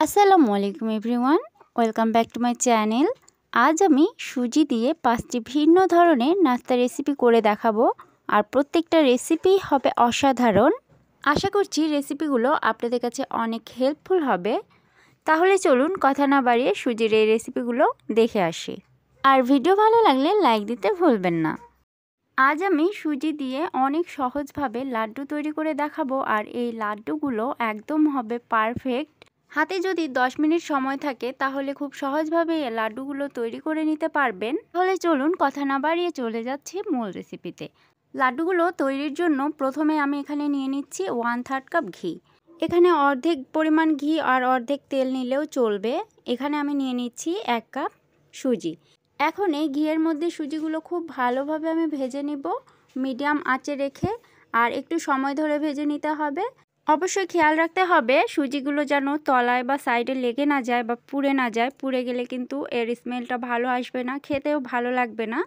আসসালামু আলাইকুম everyone, welcome back to my channel. আজ আমি সুজি দিয়ে 5টি ভিন্ন ধরনের নাস্তা রেসিপি করে দেখাবো, আর প্রত্যেকটা রেসিপি হবে অসাধারণ। আশা করছি রেসিপিগুলো আপনাদের কাছে অনেক হেল্পফুল হবে। তাহলে চলুন কথা না বাড়িয়ে সুজির এই রেসিপিগুলো দেখে আসি। আর ভিডিও ভালো লাগলে লাইক দিতে ভুলবেন না। আজ আমি সুজি দিয়ে অনেক সহজভাবে লাড্ডু তৈরি করে দেখাবো, আর এই লাড্ডুগুলো একদম হবে পারফেক্ট। হাতে যদি 10 মিনিট সময় থাকে তাহলে খুব সহজভাবে এই লাড্ডুগুলো তৈরি করে নিতে পারবেন। তাহলে চলুন কথা না বাড়িয়ে চলে যাচ্ছি মূল রেসিপিতে। লাড্ডুগুলো তৈরির জন্য প্রথমে আমি এখানে নিয়ে নিচ্ছি 1/3 কাপ ঘি। এখানে অর্ধেক পরিমাণ ঘি আর অর্ধেক তেল নিলেও চলবে। এখানে আমি নিয়ে নিচ্ছি 1 কাপ সুজি। এখন এই ঘিয়ের মধ্যে সুজিগুলো খুব ভালোভাবে আমি ভেজে নিব, মিডিয়াম আঁচে রেখে, আর একটু সময় ধরে ভেজে নিতে হবে। অবশ্যই খেয়াল রাখতে হবে সুজিগুলো যেন তলায় বা সাইডে লেগে না যায় বা পুড়ে না যায়। পুড়ে গেলে কিন্তু এর স্মেলটা ভালো আসবে না, খেতেও ভালো লাগবে না।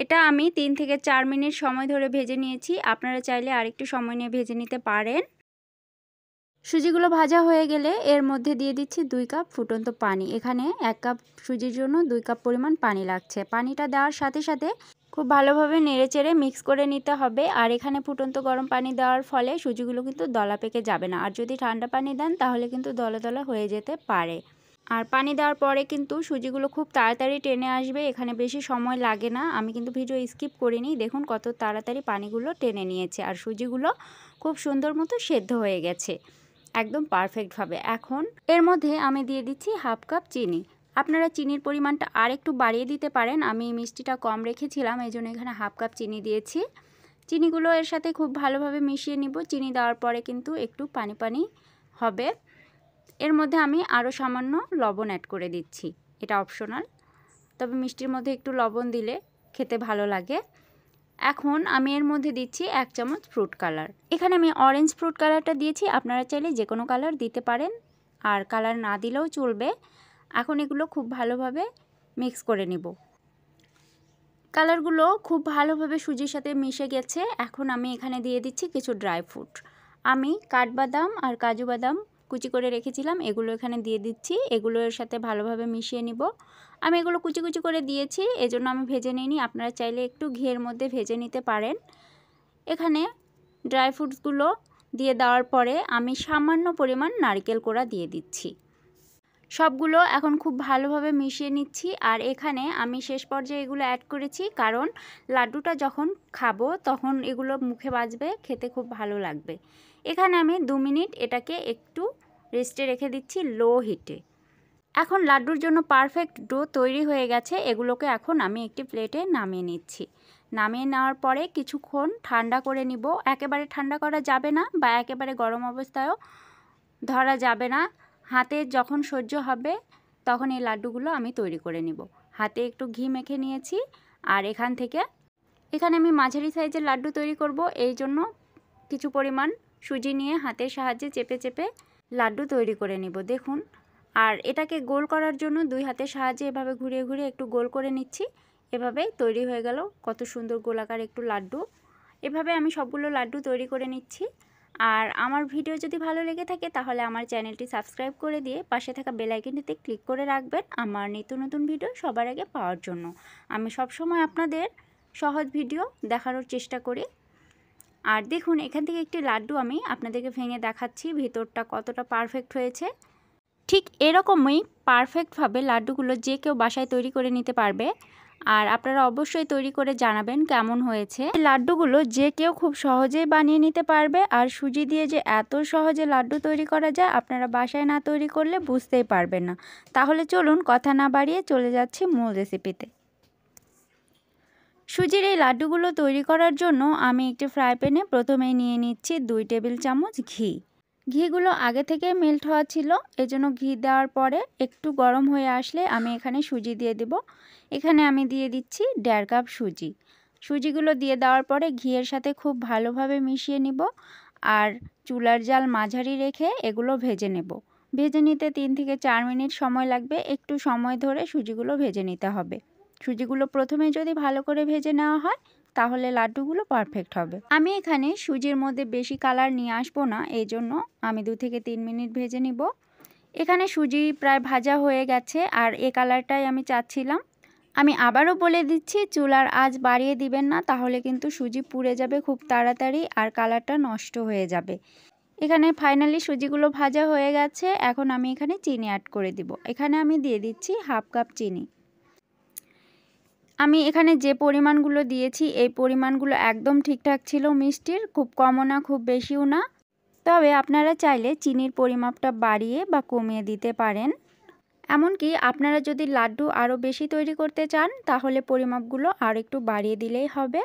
এটা আমি 3 থেকে 4 মিনিট সময় ধরে ভেজে নিয়েছি। আপনারা চাইলে আরেকটু সময় নিয়ে ভেজে নিতে পারেন। সুজিগুলো ভাজা হয়ে গেলে এর মধ্যে দিয়ে দিচ্ছি 2 কাপ ফুটন্ত পানি। এখানে 1 কাপ সুজির জন্য 2 কাপ পরিমাণ পানি লাগছে। পানিটা দেওয়ার সাথে সাথে খুব ভালোভাবে নেড়েচেড়ে মিক্স করে নিতে হবে। আর এখানে ফুটন্ত গরম পানি দেওয়ার ফলে সুজিগুলো কিন্তু দলা পেকে যাবে না। আর যদি ঠান্ডা পানি দেন তাহলে কিন্তু দলা দলা হয়ে যেতে পারে। আর পানি দেওয়ার পরে কিন্তু সুজিগুলো খুব তাড়াতাড়ি টেনে আসবে, এখানে বেশি সময় লাগে না। আমি কিন্তু ভিডিও স্কিপ করিনি, দেখুন কত তাড়াতাড়ি পানিগুলো টেনে নিয়েছে আর সুজিগুলো খুব সুন্দর মতো সেদ্ধ হয়ে গেছে একদম পারফেক্টভাবে। এখন এর মধ্যে আমি দিয়ে দিচ্ছি 1/2 কাপ চিনি। আপনারা চিনির পরিমাণটা আর একটু বাড়িয়ে দিতে পারেন। আমি মিষ্টিটা কম রেখেছিলাম, এই জন্য এখানে 1/2 কাপ চিনি দিয়েছি। চিনিগুলো এর সাথে খুব ভালোভাবে মিশিয়ে নিব। চিনি দেওয়ার পরে কিন্তু একটু পানি পানি হবে। এর মধ্যে আমি আরও সামান্য লবণ অ্যাড করে দিচ্ছি, এটা অপশনাল, তবে মিষ্টির মধ্যে একটু লবণ দিলে খেতে ভালো লাগে। এখন আমি এর মধ্যে দিচ্ছি 1 চামচ ফ্রুট কালার। এখানে আমি অরেঞ্জ ফ্রুট কালারটা দিয়েছি, আপনারা চাইলে যে কোনো কালার দিতে পারেন, আর কালার না দিলেও চলবে। এখন এগুলো খুব ভালোভাবে মিক্স করে নিব। কালারগুলো খুব ভালোভাবে সুজির সাথে মিশে গেছে। এখন আমি এখানে দিয়ে দিচ্ছি কিছু ড্রাই ফ্রুট। আমি কাঠবাদাম আর কাজু বাদাম কুচি করে রেখেছিলাম, এগুলো এখানে দিয়ে দিচ্ছি। এগুলো এর সাথে ভালোভাবে মিশিয়ে নিব। আমি এগুলো কুচি কুচি করে দিয়েছি, এজন্য আমি ভেজে নিইনি। আপনারা চাইলে একটু ঘিয়ের মধ্যে ভেজে নিতে পারেন। এখানে ড্রাই ফ্রুটসগুলো দিয়ে দেওয়ার পরে আমি সামান্য পরিমাণ নারকেল কোড়া দিয়ে দিচ্ছি। সবগুলো এখন খুব ভালোভাবে মিশিয়ে নিচ্ছি। আর এখানে আমি শেষ পর্যায়ে এগুলো অ্যাড করেছি, কারণ লাড্ডুটা যখন খাবো তখন এগুলো মুখে বাজবে, খেতে খুব ভালো লাগবে। এখানে আমি 2 মিনিট এটাকে একটু রেস্টে রেখে দিচ্ছি লো হিটে। এখন লাড্ডুর জন্য পারফেক্ট ডো তৈরি হয়ে গেছে। এগুলোকে এখন আমি একটি প্লেটে নামিয়ে নিচ্ছি। নামিয়ে নেওয়ার পরে কিছুক্ষণ ঠান্ডা করে নিব। একেবারে ঠান্ডা করা যাবে না, বা একেবারে গরম অবস্থায়ও ধরা যাবে না। হাতে যখন সহ্য হবে তখন এই লাড্ডুগুলো আমি তৈরি করে নিব। হাতে একটু ঘি মেখে নিয়েছি। আর এখানে আমি মাঝারি সাইজের লাড্ডু তৈরি করব, এই জন্য কিছু পরিমাণ সুজি নিয়ে হাতের সাহায্যে চেপে চেপে লাড্ডু তৈরি করে নিব। দেখুন, আর এটাকে গোল করার জন্য 2 হাতের সাহায্যে এভাবে ঘুরিয়ে ঘুরিয়ে একটু গোল করে নিচ্ছি। এভাবেই তৈরি হয়ে গেল কত সুন্দর গোলাকার একটু লাড্ডু। এভাবে আমি সবগুলো লাড্ডু তৈরি করে নিচ্ছি। আর আমার ভিডিও যদি ভালো লেগে থাকে তাহলে আমার চ্যানেলটি সাবস্ক্রাইব করে দিয়ে পাশে থাকা বেল আইকনটিতে ক্লিক করে রাখবেন আমার নিত্য নতুন ভিডিও সবার আগে পাওয়ার জন্য। আমি সবসময় আপনাদের সহজ ভিডিও দেখানোর চেষ্টা করি। আর দেখুন, এখান থেকে একটি লাড্ডু আমি আপনাদেরকে ভেঙে দেখাচ্ছি ভিতরটা কতটা পারফেক্ট হয়েছে। ঠিক এরকমই পারফেক্টভাবে লাড্ডুগুলো যে কেউ বাসায় তৈরি করে নিতে পারবে। আর আপনারা অবশ্যই তৈরি করে জানাবেন কেমন হয়েছে। এই লাড্ডুগুলো যে কেউ খুব সহজেই বানিয়ে নিতে পারবে। আর সুজি দিয়ে যে এত সহজে লাড্ডু তৈরি করা যায় আপনারা বাসায় না তৈরি করলে বুঝতেই পারবেন না। তাহলে চলুন কথা না বাড়িয়ে চলে যাচ্ছি মূল রেসিপিতে। সুজির এই লাড্ডুগুলো তৈরি করার জন্য আমি একটি ফ্রাই প্যানে প্রথমেই নিয়ে নিচ্ছি 2 টেবিল চামচ ঘি। ঘিগুলো আগে থেকে মেল্ট হওয়া ছিল, এজন্য ঘি দেওয়ার পরে একটু গরম হয়ে আসলে আমি এখানে সুজি দিয়ে দেব। এখানে আমি দিয়ে দিচ্ছি 1.5 কাপ সুজি। সুজিগুলো দিয়ে দেওয়ার পরে ঘিয়ের সাথে খুব ভালোভাবে মিশিয়ে নিব। আর চুলার জাল মাঝারি রেখে এগুলো ভেজে নেব। ভেজে নিতে 3 থেকে 4 মিনিট সময় লাগবে। একটু সময় ধরে সুজিগুলো ভেজে নিতে হবে। সুজিগুলো প্রথমে যদি ভালো করে ভেজে নেওয়া হয় তাহলে লাড্ডুগুলো পারফেক্ট হবে। আমি এখানে সুজির মধ্যে বেশি কালার নিয়ে আসবো না, এই জন্য আমি 2 থেকে 3 মিনিট ভেজে নিব। এখানে সুজি প্রায় ভাজা হয়ে গেছে আর এই কালারটাই আমি চাচ্ছিলাম। আমি আবারও বলে দিচ্ছি, চুলার আঁচ বাড়িয়ে দিবেন না, তাহলে কিন্তু সুজি পুড়ে যাবে খুব তাড়াতাড়ি আর কালারটা নষ্ট হয়ে যাবে। এখানে ফাইনালি সুজিগুলো ভাজা হয়ে গেছে। এখন আমি এখানে চিনি অ্যাড করে দিব। এখানে আমি দিয়ে দিচ্ছি 1/2 কাপ চিনি। আমি এখানে যে পরিমাণগুলো দিয়েছি এই পরিমাণগুলো একদম ঠিকঠাক ছিল মিষ্টির, খুব কমও না খুব বেশিও না। তবে আপনারা চাইলে চিনির পরিমাপটা বাড়িয়ে বা কমিয়ে দিতে পারেন। এমনকি আপনারা যদি লাড্ডু আরও বেশি তৈরি করতে চান তাহলে পরিমাপগুলো আর একটু বাড়িয়ে দিলেই হবে।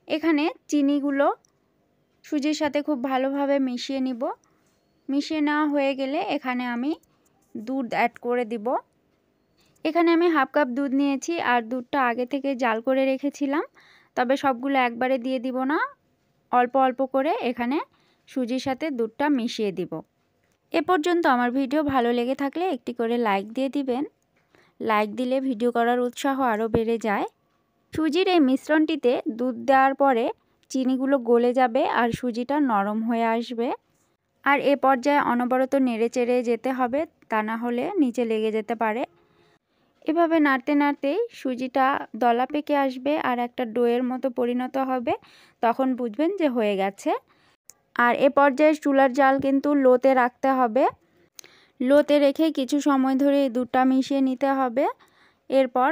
এখানে চিনিগুলো সুজির সাথে খুব ভালোভাবে মিশিয়ে নিব। মিশিয়ে নেওয়া হয়ে গেলে এখানে আমি দুধ অ্যাড করে দিব। এখানে আমি 1/2 কাপ দুধ নিয়েছি আর দুধটা আগে থেকে জাল করে রেখেছিলাম। তবে সবগুলো একবারে দিয়ে দিব না, অল্প অল্প করে এখানে সুজির সাথে দুধটা মিশিয়ে দিব। এ পর্যন্ত আমার ভিডিও ভালো লেগে থাকলে একটি করে লাইক দিয়ে দিবেন। লাইক দিলে ভিডিও করার উৎসাহ আরও বেড়ে যায়। সুজির এই মিশ্রণটিতে দুধ দেওয়ার পরে চিনিগুলো গলে যাবে আর সুজিটা নরম হয়ে আসবে। আর এ পর্যায়ে অনবরত নেড়ে চেড়ে যেতে হবে, তা না হলে নিচে লেগে যেতে পারে। এভাবে নাড়তে নাড়তেই সুজিটা দলা পেকে আসবে আর একটা ডোয়ের মতো পরিণত হবে, তখন বুঝবেন যে হয়ে গেছে। আর এ পর্যায়ে চুলার জাল কিন্তু লোতে রাখতে হবে। লোতে রেখে কিছু সময় ধরে এই দুধটা মিশিয়ে নিতে হবে। এরপর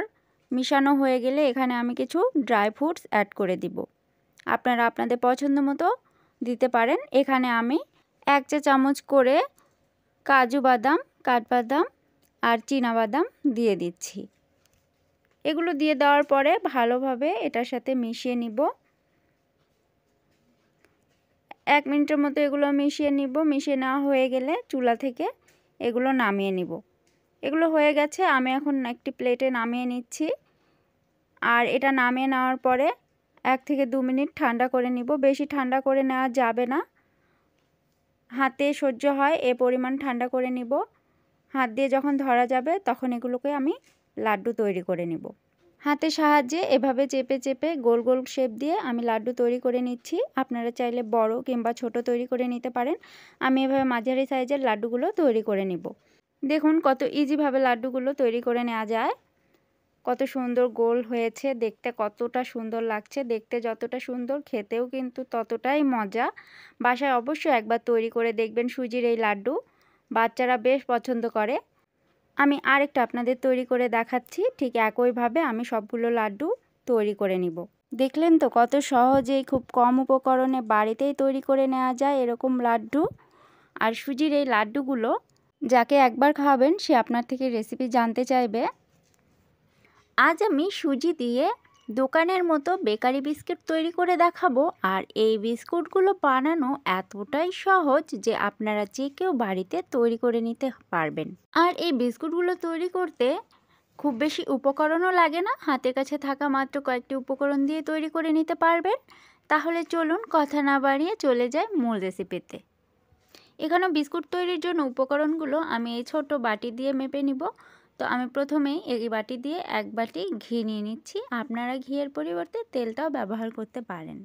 মিশানো হয়ে গেলে এখানে আমি কিছু ড্রাই ফ্রুটস অ্যাড করে দিব। আপনারা আপনাদের পছন্দ মতো দিতে পারেন। এখানে আমি 1 চা চামচ করে কাজু বাদাম, কাঠবাদাম আর চীনা বাদাম দিয়ে দিচ্ছি। এগুলো দিয়ে দেওয়ার পরে ভালোভাবে এটার সাথে মিশিয়ে নিব। 1 মিনিটের মতো এগুলো মিশিয়ে নিব। মিশিয়ে নেওয়া হয়ে গেলে চুলা থেকে এগুলো নামিয়ে নিব। এগুলো হয়ে গেছে, আমি এখন একটি প্লেটে নামিয়ে নিচ্ছি। আর এটা নামিয়ে নেওয়ার পরে 1 থেকে 2 মিনিট ঠান্ডা করে নিব। বেশি ঠান্ডা করে নেওয়া যাবে না, হাতে সহ্য হয় এ পরিমাণ ঠান্ডা করে নিব। হাত দিয়ে যখন ধরা যাবে তখন এগুলোকে আমি লাড্ডু তৈরি করে নিব। হাতের সাহায্যে এভাবে চেপে চেপে গোল গোল শেপ দিয়ে আমি লাড্ডু তৈরি করে নিচ্ছি। আপনারা চাইলে বড় কিংবা ছোট তৈরি করে নিতে পারেন। আমি এভাবে মাঝারি সাইজের লাড্ডুগুলো তৈরি করে নিব। দেখুন কত ইজিভাবে লাড্ডুগুলো তৈরি করে নেওয়া যায়। কত সুন্দর গোল হয়েছে, দেখতে কতটা সুন্দর লাগছে। দেখতে যতটা সুন্দর, খেতেও কিন্তু ততটাই মজা। বাসায় অবশ্যই একবার তৈরি করে দেখবেন সুজির এই লাড্ডু, বাচ্চারা বেশ পছন্দ করে। আমি আরেকটা আপনাদের তৈরি করে দেখাচ্ছি। ঠিক একইভাবে আমি সবগুলো লাড্ডু তৈরি করে নিব। দেখলেন তো কত সহজেই খুব কম উপকরণে বাড়িতেই তৈরি করে নেওয়া যায় এরকম লাড্ডু। আর সুজির এই লাড্ডুগুলো যাকে একবার খাওয়াবেন সে আপনার থেকে রেসিপি জানতে চাইবে। আজ আমি সুজি দিয়ে দোকানের মতো বেকারি বিস্কুট তৈরি করে দেখাবো। আর এই বিস্কুটগুলো বানানো এতটাই সহজ যে আপনারা যে কেউ বাড়িতে তৈরি করে নিতে পারবেন। আর এই বিস্কুটগুলো তৈরি করতে খুব বেশি উপকরণও লাগে না, হাতের কাছে থাকা মাত্র কয়েকটি উপকরণ দিয়ে তৈরি করে নিতে পারবেন। তাহলে চলুন কথা না বাড়িয়ে চলে যাই মূল রেসিপিতে। এখানে বিস্কুট তৈরির জন্য উপকরণগুলো আমি এই ছোট বাটি দিয়ে মেপে নিব। তো আমি প্রথমেই এই বাটি দিয়ে 1 বাটি ঘি নিয়ে নিচ্ছি। আপনারা ঘিয়ের পরিবর্তে তেলটাও ব্যবহার করতে পারেন।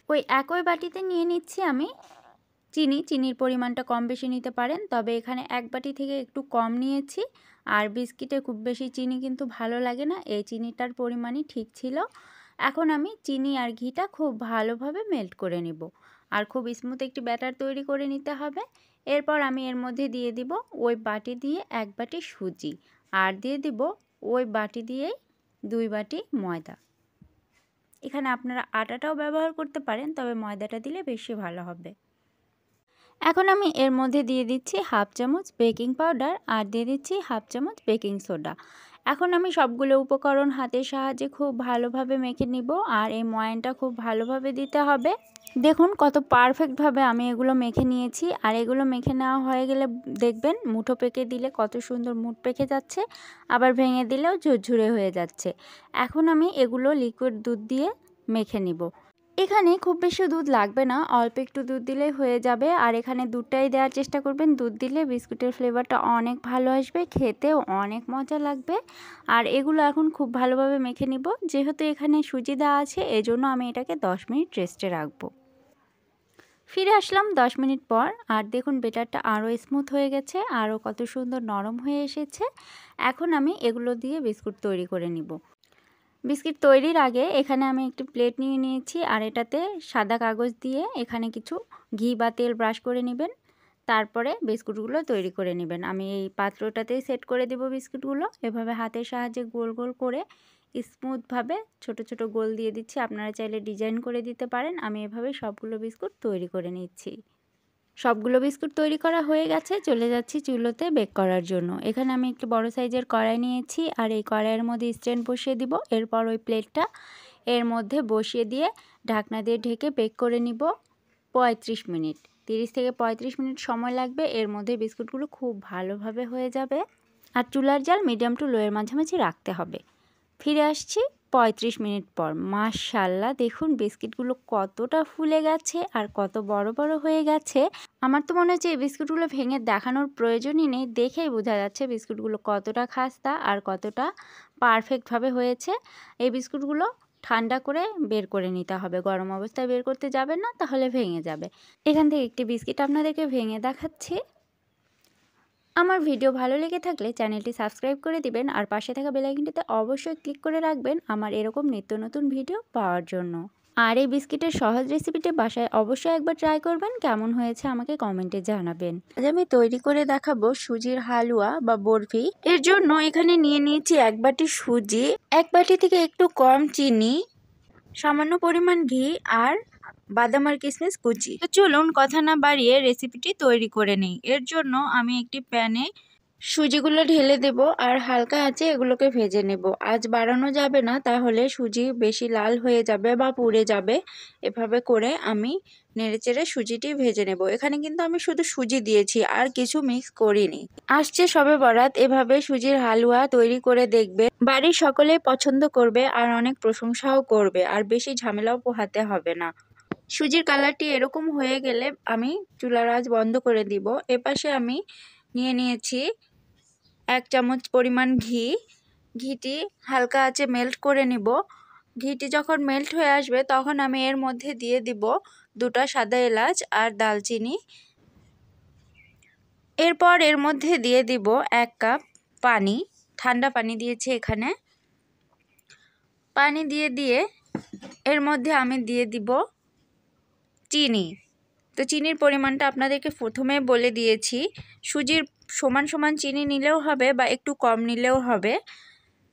ওই একই বাটিতে নিয়ে নিচ্ছি আমি চিনির পরিমাণটা কম বেশি নিতে পারেন, তবে এখানে 1 বাটি থেকে একটু কম নিয়েছি। আর বিস্কিটে খুব বেশি চিনি কিন্তু ভালো লাগে না, এই চিনিটার পরিমাণই ঠিক ছিল। এখন আমি চিনি আর ঘিটা খুব ভালোভাবে মেল্ট করে নিব। আর খুব স্মুথ একটি ব্যাটার তৈরি করে নিতে হবে। এরপর আমি এর মধ্যে দিয়ে দিব ওই বাটি দিয়ে 1 বাটি সুজি, আর দিয়ে দিব ওই বাটি দিয়েই 2 বাটি ময়দা। এখানে আপনারা আটাটাও ব্যবহার করতে পারেন, তবে ময়দাটা দিলে বেশি ভালো হবে। এখন আমি এর মধ্যে দিয়ে দিচ্ছি 1/2 চামচ বেকিং পাউডার আর দিয়ে দিচ্ছি 1/2 চামচ বেকিং সোডা। এখন আমি সবগুলো উপকরণ হাতের সাহায্যে খুব ভালোভাবে মেখে নিব। আর এই ময়ানটা খুব ভালোভাবে দিতে হবে। দেখুন কত পারফেক্টভাবে আমি এগুলো মেখে নিয়েছি। আর এগুলো মেখে নেওয়া হয়ে গেলে দেখবেন মুঠো পেকে দিলে কত সুন্দর মুঠ পেকে যাচ্ছে, আবার ভেঙে দিলেও ঝুরঝুরে হয়ে যাচ্ছে। এখন আমি এগুলো লিকুইড দুধ দিয়ে মেখে নিব। এখানে খুব বেশি দুধ লাগবে না, অল্প একটু দুধ দিলেই হয়ে যাবে। আর এখানে দুধটাই দেওয়ার চেষ্টা করবেন, দুধ দিলে বিস্কুটের ফ্লেভারটা অনেক ভালো আসবে, খেতেও অনেক মজা লাগবে। আর এগুলো এখন খুব ভালোভাবে মেখে নিব। যেহেতু এখানে সুজি দেওয়া আছে এজন্য আমি এটাকে 10 মিনিট রেস্টে রাখবো। ফিরে আসলাম 10 মিনিট পর, আর দেখুন বেটারটা আরও স্মুথ হয়ে গেছে, আরও কত সুন্দর নরম হয়ে এসেছে। এখন আমি এগুলো দিয়ে বিস্কুট তৈরি করে নিব। বিস্কিট তৈরির আগে এখানে আমি একটি প্লেট নিয়ে নিয়েছি, আর এটাতে সাদা কাগজ দিয়ে এখানে কিছু ঘি বা তেল ব্রাশ করে নেবেন। তারপরে বিস্কুটগুলো তৈরি করে নেবেন। আমি এই পাত্রটাতেই সেট করে দেব বিস্কুটগুলো। এভাবে হাতের সাহায্যে গোল গোল করে স্মুথভাবে ছোট ছোট গোল দিয়ে দিচ্ছি। আপনারা চাইলে ডিজাইন করে দিতে পারেন। আমি এভাবে সবগুলো বিস্কুট তৈরি করে নিচ্ছি। সবগুলো বিস্কুট তৈরি করা হয়ে গেছে, চলে যাচ্ছি চুলোতে বেক করার জন্য। এখানে আমি একটু বড় সাইজের কড়াই নিয়েছি, আর এই কড়াইয়ের মধ্যে স্ট্যান্ড বসিয়ে দিব। এরপর ওই প্লেটটা এর মধ্যে বসিয়ে দিয়ে ঢাকনা দিয়ে ঢেকে বেক করে নিব 35 মিনিট। 30 থেকে 35 মিনিট সময় লাগবে। এর মধ্যে বিস্কুটগুলো খুব ভালোভাবে হয়ে যাবে। আর চুলার জাল মিডিয়াম টু লোয়ের মাঝামাঝি রাখতে হবে। ফিরে আসছি 35 মিনিট পর। মাশাআল্লাহ, দেখুন বিস্কিটগুলো কতটা ফুলে গেছে আর কত বড় বড় হয়ে গেছে। আমার তো মনে হচ্ছে এই বিস্কুটগুলো ভেঙে দেখানোর প্রয়োজনই নেই, দেখেই বোঝা যাচ্ছে বিস্কুটগুলো কতটা খাস্তা আর কতটা পারফেক্টভাবে হয়েছে। এই বিস্কুটগুলো ঠান্ডা করে বের করে নিতে হবে, গরম অবস্থায় বের করতে যাবেন না, তাহলে ভেঙে যাবে। এখান থেকে একটি বিস্কিট আপনাদেরকে ভেঙে দেখাচ্ছি। আমার ভিডিও ভালো লেগে থাকলে চ্যানেলটি সাবস্ক্রাইব করে দিবেন, আর পাশে থাকা বেল আইকনটিতে অবশ্যই ক্লিক করে রাখবেন আমার এরকম নিত্য নতুন ভিডিও পাওয়ার জন্য। আর এই বিস্কিটের সহজ রেসিপিটি বাসায় অবশ্যই একবার ট্রাই করবেন। কেমন হয়েছে আমাকে কমেন্টে জানাবেন। আজ আমি তৈরি করে দেখাবো সুজির হালুয়া বা বরফি। এর জন্য এখানে নিয়ে নিয়েছি 1 বাটি সুজি, 1 বাটি থেকে একটু কম চিনি, সামান্য পরিমাণ ঘি আর বাদাম আর কিশমিশ কুচি। তো চলুন কথা না বাড়িয়ে রেসিপিটি তৈরি করে নিই। এর জন্য আমি একটি প্যানে সুজিগুলো ঢেলে দেব, আর হালকা আঁচে এগুলোকে ভেজে নেব। আঁচ বাড়ানো যাবে না, তাহলে সুজি বেশি লাল হয়ে যাবে বা পুড়ে যাবে। এভাবে করে আমি নেড়েচেড়ে সুজিটি ভেজে নেব। এখানে কিন্তু আমি শুধু সুজি দিয়েছি, আর কিছু মিক্স করিনি। আসছে শবে বরাত, এভাবে সুজির হালুয়া তৈরি করে দেখবে। বাড়ির সকলেই পছন্দ করবে আর অনেক প্রশংসাও করবে, আর বেশি ঝামেলাও পোহাতে হবে না। সুজির কালারটি এরকম হয়ে গেলে আমি চুলার আঁচ বন্ধ করে দিব। এপাশে আমি নিয়ে নিয়েছি 1 চামচ পরিমাণ ঘি। ঘিটি হালকা আঁচে মেল্ট করে নিব। ঘিটি যখন মেল্ট হয়ে আসবে তখন আমি এর মধ্যে দিয়ে দিব 2টা সাদা এলাচ আর দালচিনি। এরপর এর মধ্যে দিয়ে দিব 1 কাপ পানি, ঠান্ডা পানি দিয়েছি এখানে। পানি দিয়ে এর মধ্যে আমি দিয়ে দিব চিনি। তো চিনির পরিমাণটা আপনাদেরকে প্রথমে বলে দিয়েছি। সুজির সমান সমান চিনি নিলেও হবে বা একটু কম নিলেও হবে।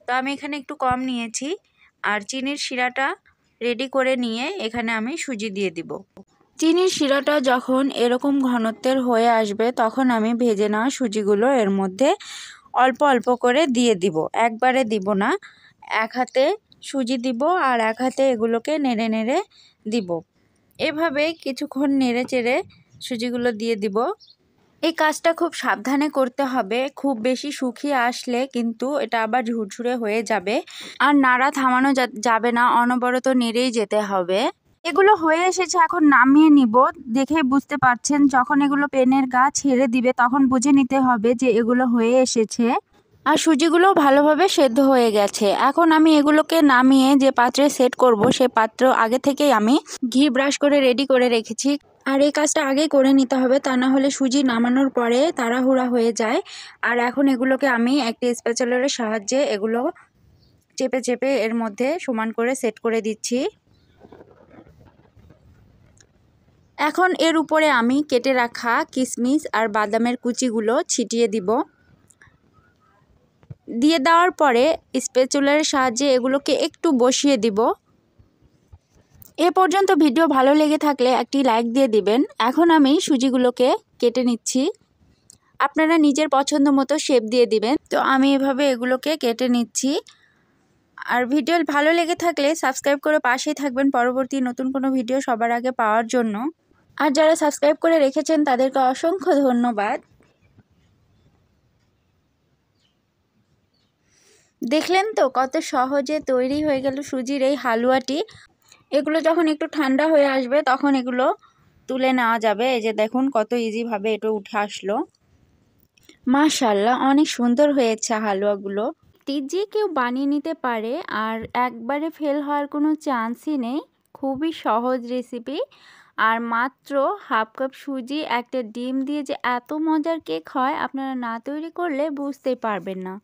তো আমি এখানে একটু কম নিয়েছি। আর চিনির শিরাটা রেডি করে নিয়ে এখানে আমি সুজি দিয়ে দিব। চিনির শিরাটা যখন এরকম ঘনত্বের হয়ে আসবে তখন আমি ভেজে নেওয়া সুজিগুলো এর মধ্যে অল্প অল্প করে দিয়ে দিব, একবারে দিব না। এক হাতে সুজি দিব আর এক হাতে এগুলোকে নেড়ে নেড়ে দিব। এভাবে কিছুক্ষণ নেড়ে চেড়ে সুজিগুলো দিয়ে দিব। এই কাজটা খুব সাবধানে করতে হবে। খুব বেশি শুকিয়ে আসলে কিন্তু এটা আবার ঝুরঝুরে হয়ে যাবে, আর নাড়া থামানো যাবে না, অনবরত নেড়েই যেতে হবে। এগুলো হয়ে এসেছে, এখন নামিয়ে নিব। দেখে বুঝতে পারছেন, যখন এগুলো পেনের গা ছেড়ে দিবে তখন বুঝে নিতে হবে যে এগুলো হয়ে এসেছে। আর সুজিগুলো ভালোভাবে সেদ্ধ হয়ে গেছে। এখন আমি এগুলোকে নামিয়ে যে পাত্রে সেট করব, সে পাত্র আগে থেকেই আমি ঘি ব্রাশ করে রেডি করে রেখেছি। আর এই কাজটা আগেই করে নিতে হবে, তা না হলে সুজি নামানোর পরে তাড়াহুড়া হয়ে যায়। আর এখন এগুলোকে আমি একটি স্প্যাচুলারের সাহায্যে এগুলো চেপে চেপে এর মধ্যে সমান করে সেট করে দিচ্ছি। এখন এর উপরে আমি কেটে রাখা কিশমিশ আর বাদামের কুচিগুলো ছিটিয়ে দিব। দিয়ে দেওয়ার পরে স্প্যাচুলারের সাহায্যে এগুলোকে একটু বসিয়ে দিব। এ পর্যন্ত ভিডিও ভালো লেগে থাকলে একটি লাইক দিয়ে দিবেন। এখন আমি সুজিগুলোকে কেটে নিচ্ছি। আপনারা নিজের পছন্দ মতো শেপ দিয়ে দিবেন। তো আমি এভাবে এগুলোকে কেটে নিচ্ছি। আর ভিডিও ভালো লেগে থাকলে সাবস্ক্রাইব করে পাশেই থাকবেন পরবর্তী নতুন কোনো ভিডিও সবার আগে পাওয়ার জন্য। আর যারা সাবস্ক্রাইব করে রেখেছেন তাদেরকে অসংখ্য ধন্যবাদ। দেখলেন তো কত সহজে তৈরি হয়ে গেল সুজির এই হালুয়াটি। এগুলো যখন একটু ঠান্ডা হয়ে আসবে তখন এগুলো তুলে নেওয়া যাবে। এই যে দেখুন কত ইজিভাবে এটা উঠে আসলো। মাশাআল্লাহ, অনেক সুন্দর হয়েছে হালুয়াগুলো। যে কেউ বানিয়ে নিতে পারে, আর একবারে ফেল হওয়ার কোনো চান্সই নেই। খুবই সহজ রেসিপি। আর মাত্র হাফ কাপ সুজি, একটা ডিম দিয়ে যে এত মজার কেক হয় আপনারা না তৈরি করলে বুঝতেই পারবেন না।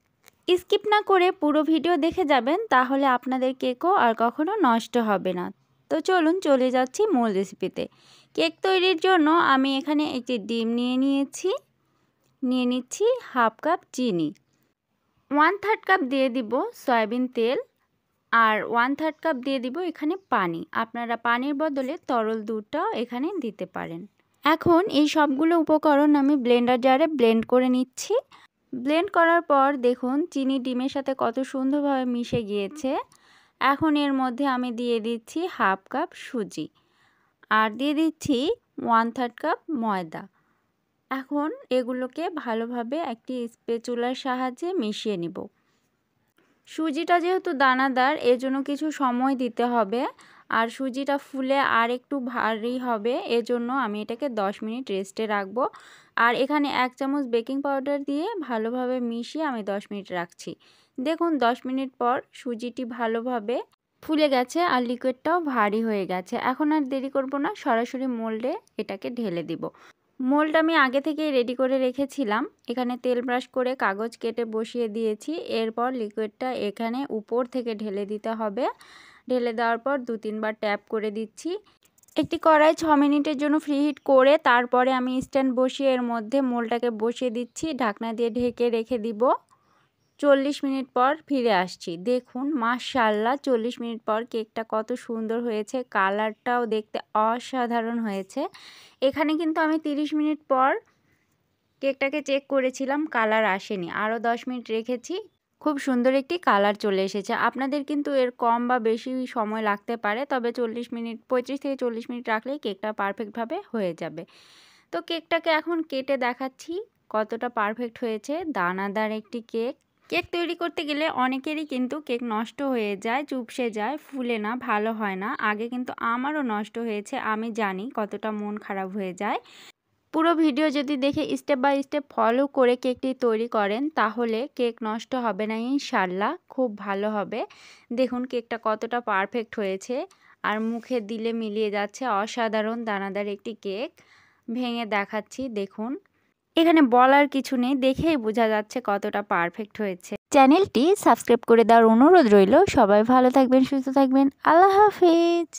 স্কিপ না করে পুরো ভিডিও দেখে যাবেন, তাহলে আপনাদের কেকও আর কখনো নষ্ট হবে না। তো চলুন চলে যাচ্ছি মূল রেসিপিতে। কেক তৈরির জন্য আমি এখানে একটি ডিম নিয়ে নিচ্ছি হাফ কাপ চিনি, 1/3 কাপ দিয়ে দিব সয়াবিন তেল, আর 1/3 কাপ দিয়ে দিব এখানে পানি। আপনারা পানির বদলে তরল দুধটাও এখানে দিতে পারেন। এখন এই সবগুলো উপকরণ আমি ব্লেন্ডার জারে ব্লেন্ড করে নিচ্ছি। ব্লেন্ড করার পর দেখুন চিনি ডিমের সাথে কত সুন্দরভাবে মিশে গিয়েছে। এখন এর মধ্যে আমি দিয়ে দিচ্ছি হাফ কাপ সুজি আর দিয়ে দিচ্ছি 1/3 কাপ ময়দা। এখন এগুলোকে ভালোভাবে একটি স্প্যাচুলার সাহায্যে মিশিয়ে নিব। সুজিটা যেহেতু দানাদার এজন্য কিছু সময় দিতে হবে, আর সুজিটা ফুলে আর একটু ভারী হবে, এজন্য আমি এটাকে 10 মিনিট রেস্টে রাখবো। আর এখানে 1 চামচ বেকিং পাউডার দিয়ে ভালোভাবে মিশিয়ে আমি 10 মিনিট রাখছি। দেখুন 10 মিনিট পর সুজিটি ভালোভাবে ফুলে গেছে আর লিকুইডটাও ভারী হয়ে গেছে। এখন আর দেরি করব না, সরাসরি মোল্ডে এটাকে ঢেলে দিব। মোল্ড আমি আগে থেকেই রেডি করে রেখেছিলাম। এখানে তেল ব্রাশ করে কাগজ কেটে বসিয়ে দিয়েছি। এরপর লিকুইডটা এখানে উপর থেকে ঢেলে দিতে হবে। ঢেলে দেওয়ার পর 2-3 বার ট্যাপ করে দিচ্ছি। একটি কড়াই 6 মিনিটের জন্য ফ্রিহিট করে তারপরে আমি স্ট্যান্ড বসিয়ে এর মধ্যে মোল্ডটাকে বসিয়ে দিচ্ছি। ঢাকনা দিয়ে ঢেকে রেখে দিব। 40 মিনিট পর ফিরে আসছি। দেখুন মাশাআল্লাহ 40 মিনিট পর কেকটা কত সুন্দর হয়েছে, কালারটাও দেখতে অসাধারণ হয়েছে। এখানে কিন্তু আমি 30 মিনিট পর কেকটাকে চেক করেছিলাম, কালার আসেনি। আরও 10 মিনিট রেখেছি, খুব সুন্দর একটি কালার চলে এসেছে। আপনাদের কিন্তু এর কম বা বেশি সময় লাগতে পারে, তবে 35 থেকে 40 মিনিট রাখলেই কেকটা পারফেক্টভাবে হয়ে যাবে। তো কেকটাকে এখন কেটে দেখাচ্ছি কতটা পারফেক্ট হয়েছে। দানাদার একটি কেক। কেক তৈরি করতে গেলে অনেকেরই কিন্তু কেক নষ্ট হয়ে যায়, চুপসে যায়, ফুলে না, ভালো হয় না। আগে কিন্তু আমারও নষ্ট হয়েছে, আমি জানি কতটা মন খারাপ হয়ে যায়। পুরো ভিডিও যদি দেখে স্টেপ বাই স্টেপ ফলো করে কেকটি তৈরি করেন তাহলে কেক নষ্ট হবে না ইনশাল্লাহ, খুব ভালো হবে। দেখুন কেকটা কতটা পারফেক্ট হয়েছে আর মুখে দিলে মিলিয়ে যাচ্ছে। অসাধারণ দানাদার একটি কেক। ভেঙে দেখাচ্ছি, দেখুন এখানে বলার কিছু নেই, দেখেই বোঝা যাচ্ছে কতটা পারফেক্ট হয়েছে। চ্যানেলটি সাবস্ক্রাইব করে দেওয়ার অনুরোধ রইল। সবাই ভালো থাকবেন, সুস্থ থাকবেন। আল্লাহ হাফেজ।